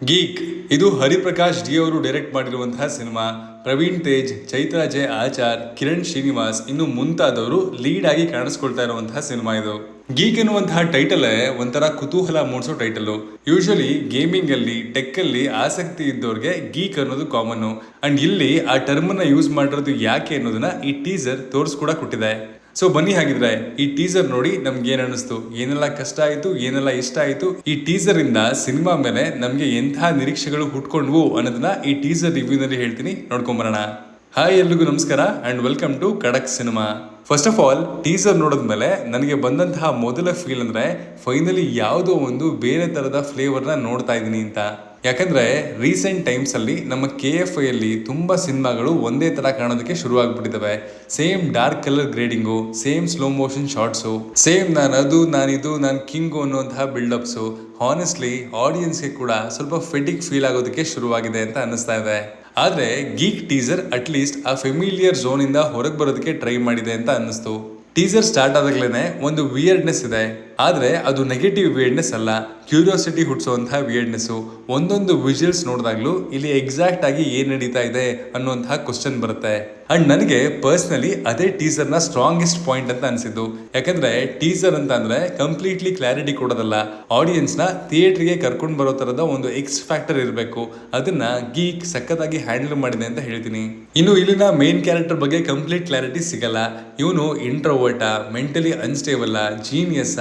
ಗೀಕ್ ಇದು ಹರಿಪ್ರಕಾಶ್ ಜಿ ಅವರು ಡೈರೆಕ್ಟ್ ಮಾಡಿರುವಂತಹ ಸಿನಿಮಾ. ಪ್ರವೀಣ್ ತೇಜ್, ಚೈತ್ರ ಜೆ ಆಚಾರ್, ಕಿರಣ್ ಶ್ರೀನಿವಾಸ್ ಇನ್ನು ಮುಂತಾದವರು ಲೀಡ್ ಆಗಿ ಕಾಣಿಸ್ಕೊಳ್ತಾ ಇರುವಂತಹ ಸಿನಿಮಾ ಇದು. ಗೀಕ್ ಎನ್ನುವಂತಹ ಟೈಟಲ್ ಒಂಥರ ಕುತೂಹಲ ಮೂಡಿಸೋ ಟೈಟಲ್. ಯೂಶಲಿ ಗೇಮಿಂಗ್ ಅಲ್ಲಿ, ಟೆಕ್ ಅಲ್ಲಿ ಆಸಕ್ತಿ ಇದ್ದವ್ರಿಗೆ ಗೀಕ್ ಅನ್ನೋದು ಕಾಮನ್. ಅಂಡ್ ಇಲ್ಲಿ ಆ ಟರ್ಮ್ ನ ಯೂಸ್ ಮಾಡಿರೋದು ಯಾಕೆ ಅನ್ನೋದನ್ನ ಈ ಟೀಸರ್ ತೋರಿಸ್ಕೂಡ ಕೊಟ್ಟಿದೆ. ಸೊ ಬನ್ನಿ, ಹಾಗಿದ್ರೆ ಈ ಟೀಸರ್ ನೋಡಿ ನಮ್ಗೆ ಏನ್ ಅನಿಸ್ತು, ಏನೆಲ್ಲ ಕಷ್ಟ ಆಯ್ತು, ಏನೆಲ್ಲ ಇಷ್ಟ ಆಯ್ತು, ಈ ಟೀಸರ್ ಇಂದ ಸಿನಿಮಾ ಮೇಲೆ ನಮ್ಗೆ ಎಂತಹ ನಿರೀಕ್ಷೆಗಳು ಹುಟ್ಕೊಂಡ್ವು ಅನ್ನೋದನ್ನ ಈ ಟೀಸರ್ ರಿವ್ಯೂ ನಲ್ಲಿ ಹೇಳ್ತೀನಿ, ನೋಡ್ಕೊಂಬರೋಣ. ಹಾಯ್, ಎಲ್ರಿಗೂ ನಮಸ್ಕಾರ and welcome to Khadak cinema. First of all, teaser ನೋಡಿದ್ಮೇಲೆ ನನಗೆ ಬಂದಂತಹ ಮೊದಲ ಫೀಲ್ ಅಂದ್ರೆ ಫೈನಲಿ ಯಾವುದೋ ಒಂದು ಬೇರೆ ತರದ ಫ್ಲೇವರ್ನ ನೋಡ್ತಾ ಇದ್ದೀನಿ ಅಂತ. ಯಾಕಂದ್ರೆ ರೀಸೆಂಟ್ ಟೈಮ್ಸ್ ಅಲ್ಲಿ ನಮ್ಮ KFI ಅಲ್ಲಿ ತುಂಬಾ ಸಿನಿಮಾಗಳು ಒಂದೇ ತರ ಕಾಣೋದಕ್ಕೆ ಶುರು ಆಗ್ಬಿಟ್ಟಿದ್ದಾವೆ. Same dark colour grading, same slow motion shots, same ನಾನಿದು ನಾನು ಕಿಂಗು ಅನ್ನುವಂತಹ ಬಿಲ್ಡಪ್ಸು. ಹಾನೆಸ್ಟ್ಲಿ ಆಡಿಯನ್ಸ್ಗೆ ಕೂಡ ಸ್ವಲ್ಪ ಫೆಟಿಕ್ ಫೀಲ್ ಆಗೋದಕ್ಕೆ ಶುರುವಾಗಿದೆ ಅಂತ ಅನ್ನಿಸ್ತಾ ಇದೆ. ಆದ್ರೆ ಗೀಕ್ ಟೀಸರ್ ಅಟ್ಲೀಸ್ಟ್ ಆ ಫೆಮಿಲಿಯರ್ ಝೋನ್ ಇಂದ ಹೊರಗೆ ಬರೋದಕ್ಕೆ ಟ್ರೈ ಮಾಡಿದೆ ಅಂತ ಅನ್ನಿಸ್ತು. ಟೀಸರ್ ಸ್ಟಾರ್ಟ್ ಆದಾಗ್ಲೇನೆ ಒಂದು ವಿಯರ್ಡ್ನೆಸ್ ಇದೆ, ಆದ್ರೆ ಅದು ನೆಗೆಟಿವ್ ವಿಯರ್ಡ್ನೆಸ್ ಅಲ್ಲ, ಕ್ಯೂರಿಯಾಸಿಟಿ ಹುಟ್ಟಿಸುವಂತಹ ವಿಯರ್ಡ್ನೆಸ್. ಒಂದೊಂದು ವಿಜುವಲ್ಸ್ ನೋಡಿದಾಗ್ಲೂ ಇಲ್ಲಿ ಎಕ್ಸಾಕ್ಟ್ ಆಗಿ ಏನ್ ನಡೀತಾ ಇದೆ ಅನ್ನುವಂತಹ ಕ್ವಶನ್ ಬರುತ್ತೆ. ಅಂಡ್ ನನಗೆ ಪರ್ಸನಲಿ ಅದೇ ಟೀಸರ್ ನ ಸ್ಟ್ರಾಂಗೆಸ್ಟ್ ಪಾಯಿಂಟ್ ಅಂತ ಅನ್ಸಿದ್ದು. ಯಾಕಂದ್ರೆ ಟೀಸರ್ ಅಂತ ಅಂದ್ರೆ ಕಂಪ್ಲೀಟ್ಲಿ ಕ್ಲಾರಿಟಿ ಕೊಡೋದಲ್ಲ, ಆಡಿಯನ್ಸ್ ನ ಥಿಯೇಟರ್ಗೆ ಕರ್ಕೊಂಡು ಬರೋ ತರದ ಒಂದು ಎಕ್ಸ್ ಫ್ಯಾಕ್ಟರ್ ಇರಬೇಕು. ಅದನ್ನ ಗೀಕ್ ಸಖತ್ತಾಗಿ ಹ್ಯಾಂಡಲ್ ಮಾಡಿದೆ ಅಂತ ಹೇಳ್ತೀನಿ. ಇನ್ನು ಇಲ್ಲಿನ ಮೇನ್ ಕ್ಯಾರೆಕ್ಟರ್ ಬಗ್ಗೆ ಕಂಪ್ಲೀಟ್ ಕ್ಲಾರಿಟಿ ಸಿಗಲ್ಲ. ಇವನು ಇಂಟ್ರೋವರ್ಟ, ಮೆಂಟಲಿ ಅನ್ಸ್ಟೇಬಲ್, ಜೀನಿಯಸ್,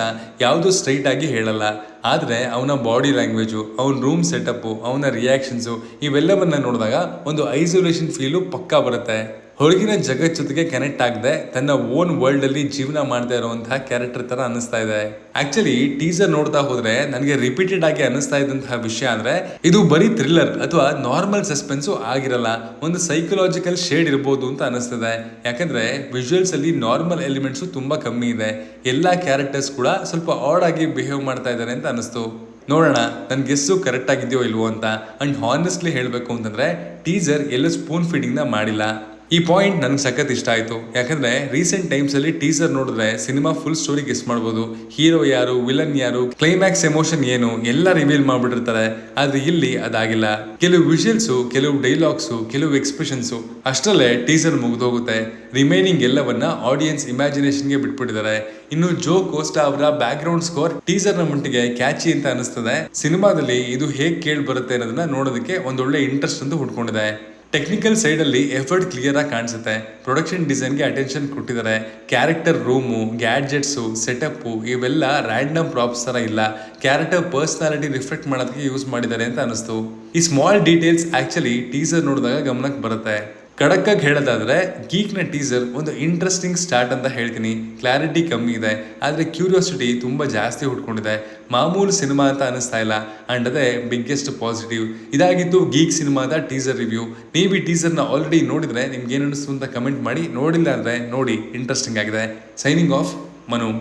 ಯಾವುದು ಸ್ಟ್ರೈಟ್ ಆಗಿ ಹೇಳಲ್ಲ. ಆದ್ರೆ ಅವನ ಬಾಡಿ ಲ್ಯಾಂಗ್ವೇಜು, ಅವನ ರೂಮ್ ಸೆಟಪ್, ಅವನ ರಿಯಾಕ್ಷನ್ಸು ಇವೆಲ್ಲವನ್ನ ನೋಡಿದಾಗ ಒಂದು ಐಸೋಲೇಷನ್ ಫೀಲು ಪಕ್ಕಾ ಬರುತ್ತೆ. ಹೊರಗಿನ ಜಗತ್ ಜೊತೆಗೆ ಕನೆಕ್ಟ್ ಆಗದೆ ತನ್ನ ಓನ್ ವರ್ಲ್ಡ್ ಅಲ್ಲಿ ಜೀವನ ಮಾಡ್ತಾ ಇರುವಂತಹ ಕ್ಯಾರೆಕ್ಟರ್ ತರ ಅನಿಸ್ತಾ ಇದೆ. ಆಕ್ಚುಲಿ ಟೀಸರ್ ನೋಡ್ತಾ ಹೋದ್ರೆ ನನಗೆ ರಿಪೀಟೆಡ್ ಆಗಿ ಅನಿಸ್ತಾ ಇದ್ದಂತಹ ವಿಷಯ ಅಂದ್ರೆ ಇದು ಬರೀ ಥ್ರಿಲ್ಲರ್ ಅಥವಾ ನಾರ್ಮಲ್ ಸಸ್ಪೆನ್ಸು ಆಗಿರಲ್ಲ, ಒಂದು ಸೈಕಲಾಜಿಕಲ್ ಶೇಡ್ ಇರ್ಬೋದು ಅಂತ ಅನಿಸ್ತದೆ. ಯಾಕಂದ್ರೆ ವಿಜುವಲ್ಸ್ ಅಲ್ಲಿ ನಾರ್ಮಲ್ ಎಲಿಮೆಂಟ್ಸು ತುಂಬಾ ಕಮ್ಮಿ ಇದೆ. ಎಲ್ಲಾ ಕ್ಯಾರೆಕ್ಟರ್ಸ್ ಕೂಡ ಸ್ವಲ್ಪ ಆಡ್ ಆಗಿ ಬಿಹೇವ್ ಮಾಡ್ತಾ ಇದ್ದಾರೆ ಅಂತ ಅನಿಸ್ತು. ನೋಡೋಣ ನನ್ ಗೆಸ್ಸು ಕರೆಕ್ಟ್ ಆಗಿದೆಯೋ ಇಲ್ವೋ ಅಂತ. ಅಂಡ್ ಹಾನೆಸ್ಟ್ಲಿ ಹೇಳ್ಬೇಕು ಅಂತಂದ್ರೆ ಟೀಸರ್ ಎಲ್ಲೂ ಸ್ಪೂನ್ ಫೀಡಿಂಗ್ ನ ಮಾಡಿಲ್ಲ. ಈ ಪಾಯಿಂಟ್ ನನಗೆ ಸಖತ್ ಇಷ್ಟ ಆಯ್ತು. ಯಾಕಂದ್ರೆ ರೀಸೆಂಟ್ ಟೈಮ್ಸ್ ಅಲ್ಲಿ ಟೀಸರ್ ನೋಡಿದ್ರೆ ಸಿನಿಮಾ ಫುಲ್ ಸ್ಟೋರಿ ಗೆಸ್ ಮಾಡ್ಬೋದು. ಹೀರೋ ಯಾರು, ವಿಲನ್ ಯಾರು, ಕ್ಲೈಮ್ಯಾಕ್ಸ್ ಎಮೋಷನ್ ಏನು ಎಲ್ಲ ರಿವೀಲ್ ಮಾಡ್ಬಿಟ್ಟಿರ್ತಾರೆ. ಆದ್ರೆ ಇಲ್ಲಿ ಅದಾಗಿಲ್ಲ. ಕೆಲವು ವಿಜುವಲ್ಸು, ಕೆಲವು ಡೈಲಾಗ್ಸು, ಕೆಲವು ಎಕ್ಸ್ಪ್ರೆಷನ್ಸು ಅಷ್ಟರಲ್ಲೇ ಟೀಸರ್ ಮುಗಿದೋಗುತ್ತೆ. ರಿಮೈನಿಂಗ್ ಎಲ್ಲವನ್ನ ಆಡಿಯನ್ಸ್ ಇಮ್ಯಾಜಿನೇಷನ್ಗೆ ಬಿಟ್ಬಿಟ್ಟಿದ್ದಾರೆ. ಇನ್ನು ಜೋ ಕೋಸ್ಟಾ ಅವರ ಬ್ಯಾಕ್ ಗ್ರೌಂಡ್ ಸ್ಕೋರ್ ಟೀಸರ್ ನ ಮಟ್ಟಿಗೆ ಕ್ಯಾಚಿ ಅಂತ ಅನಿಸ್ತದೆ. ಸಿನಿಮಾದಲ್ಲಿ ಇದು ಹೇಗೆ ಕೇಳಿ ಬರುತ್ತೆ ಅನ್ನೋದನ್ನ ನೋಡೋದಕ್ಕೆ ಒಂದೊಳ್ಳೆ ಇಂಟ್ರೆಸ್ಟ್ ಅಂತ ಹುಡ್ಕೊಂಡಿದೆ. ಟೆಕ್ನಿಕಲ್ ಸೈಡ್ ಅಲ್ಲಿ ಎಫರ್ಟ್ ಕ್ಲಿಯರ್ ಆಗಿ ಕಾಣಿಸುತ್ತೆ. ಪ್ರೊಡಕ್ಷನ್ ಡಿಸೈನ್ಗೆ ಅಟೆನ್ಷನ್ ಕೊಟ್ಟಿದ್ದಾರೆ. ಕ್ಯಾರೆಕ್ಟರ್ ರೂಮು, ಗ್ಯಾಡ್ಜೆಟ್ಸು, ಸೆಟಪ್ ಇವೆಲ್ಲ ರ್ಯಾಂಡಮ್ ಪ್ರಾಪ್ಸ್ ತರ ಇಲ್ಲ, ಕ್ಯಾರೆಕ್ಟರ್ ಪರ್ಸನಾಲಿಟಿ ರಿಫ್ಲೆಕ್ಟ್ ಮಾಡೋದಕ್ಕೆ ಯೂಸ್ ಮಾಡಿದ್ದಾರೆ ಅಂತ ಅನಿಸ್ತು. ಈ ಸ್ಮಾಲ್ ಡೀಟೇಲ್ಸ್ ಆಕ್ಚುಲಿ ಟೀಸರ್ ನೋಡಿದಾಗ ಗಮನಕ್ಕೆ ಬರುತ್ತೆ. ಕಡಕ್ಕಾಗಿ ಹೇಳೋದಾದ್ರೆ ಗೀಕ್ ನ ಟೀಸರ್ ಒಂದು ಇಂಟ್ರೆಸ್ಟಿಂಗ್ ಸ್ಟಾರ್ಟ್ ಅಂತ ಹೇಳ್ತೀನಿ. ಕ್ಲಾರಿಟಿ ಕಮ್ಮಿ ಇದೆ, ಆದ್ರೆ ಕ್ಯೂರಿಯಾಸಿಟಿ ತುಂಬಾ ಜಾಸ್ತಿ ಹುಡ್ಕೊಂಡಿದೆ. ಮಾಮೂಲು ಸಿನಿಮಾ ಅಂತ ಅನಿಸ್ತಾ ಇಲ್ಲ. ಅಂಡ್ ಅದೇ ಬಿಗ್ಗೆಸ್ಟ್ ಪಾಸಿಟಿವ್. ಇದಾಗಿತ್ತು ಗೀಕ್ ಸಿನಿಮಾದ ಟೀಸರ್ ರಿವ್ಯೂ. ನೀವು ಈ ಟೀಸರ್ ನ ಆಲ್ರೆಡಿ ನೋಡಿದ್ರೆ ನಿಮ್ಗೆ ಏನು ಅನಿಸ್ತು ಅಂತ ಕಮೆಂಟ್ ಮಾಡಿ. ನೋಡಿಲ್ಲ ಅಂದ್ರೆ ನೋಡಿ, ಇಂಟ್ರೆಸ್ಟಿಂಗ್ ಆಗಿದೆ. Signing off, Manu.